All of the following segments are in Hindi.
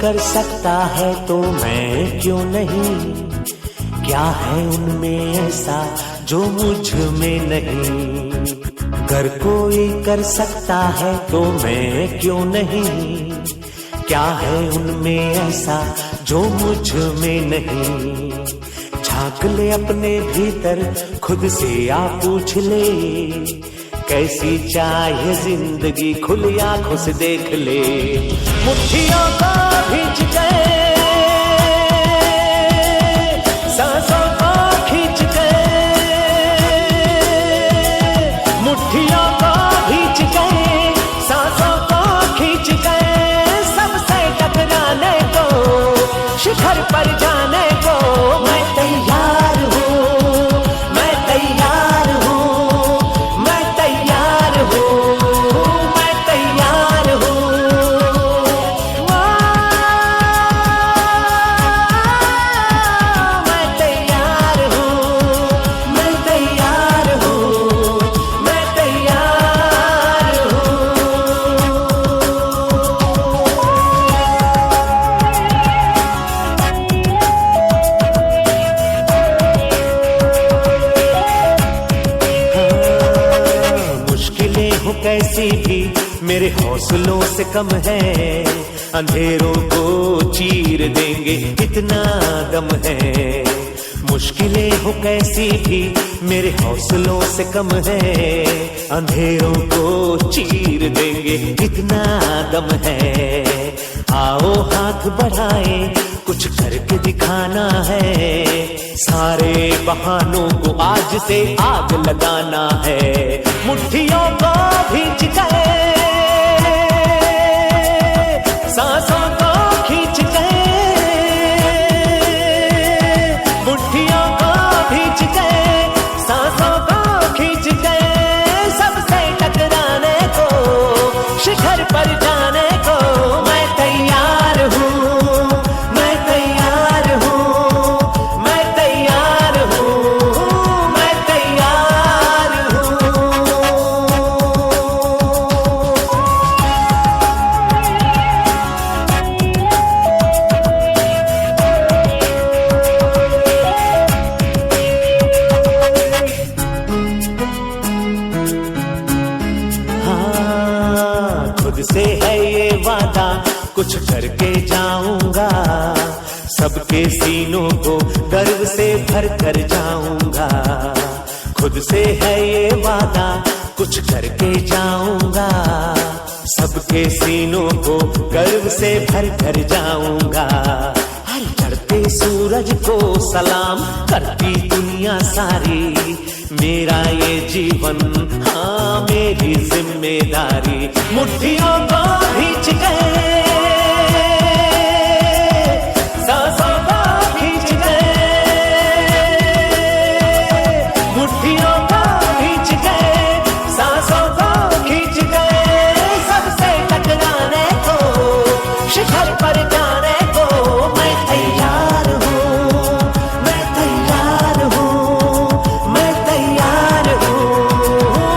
कर सकता है तो मैं क्यों नहीं? क्या है उनमें ऐसा जो मुझ में नहीं? अगर कोई कर सकता है तो मैं क्यों नहीं? क्या है उनमें ऐसा जो मुझ में नहीं? झांक ले अपने भीतर, खुद से आ पूछ ले, कैसी चाहे जिंदगी, खुली आंखों से देख ले। मुट्ठियों को भींच गए, सांसों को खींच गए, मुट्ठियों को भींच गए, सांसों को खींच गए, सबसे टकराने को, शिखर पर जाने को मैं तैयार हूँ, मैं तैयार हूँ, मैं तैयार हूँ, मैं तैयार हूँ। मैं तैयार हूँ, मैं तैयार हूँ, मैं तैयार हूँ। मुश्किलें हो कैसी भी मेरे हौसलों से कम है, अंधेरों को चीर देंगे इतना दम है। मुश्किलें हो कैसी भी मेरे हौसलों से कम है, अंधेरों को चीर देंगे इतना दम है। आओ हाथ बढ़ाए, कुछ करके दिखाना है, सारे बहानों को आज से आग लगाना है। मुट्ठियों को भींच गए, सांसों को खींच गए, मुट्ठियों को भींच गए, सांसों को खींच गए, सबसे टकराने को, शिखर पर जाने को मैं तैयार हूँ, मैं तैयार हूँ, मैं तैयार हूँ, मैं तैयार हूँ। हाँ, खुद से है ये वादा, कुछ करके जाऊंगा, सबके सीनों को गर्व से भर कर जाऊंगा। खुद से है ये वादा, कुछ करके जाऊंगा, सबके सीनों को गर्व से भर कर जाऊंगा। हर चढ़ते सूरज को सलाम करती दुनिया सारी, मेरा ये जीवन हाँ मेरी जिम्मेदारी। मुट्ठियों को भींच गए, सांसों को खींच गए, मुट्ठियों को भींच गए, सांसों को खींच गए, सबसे टकराने को, शिखर पर जाने को मैं तैयार हूँ, मैं तैयार हूँ, मैं तैयार हूँ,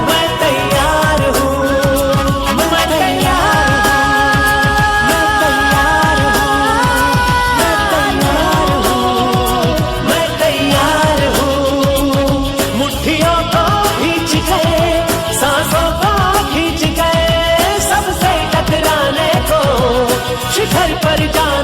मैं तैयार हूँ, मैं तैयार हूँ, मैं तैयार हूँ। मुट्ठियों को भींच गए, सांसों को खींच गए, सबसे टकराने को, शिखर पर जाने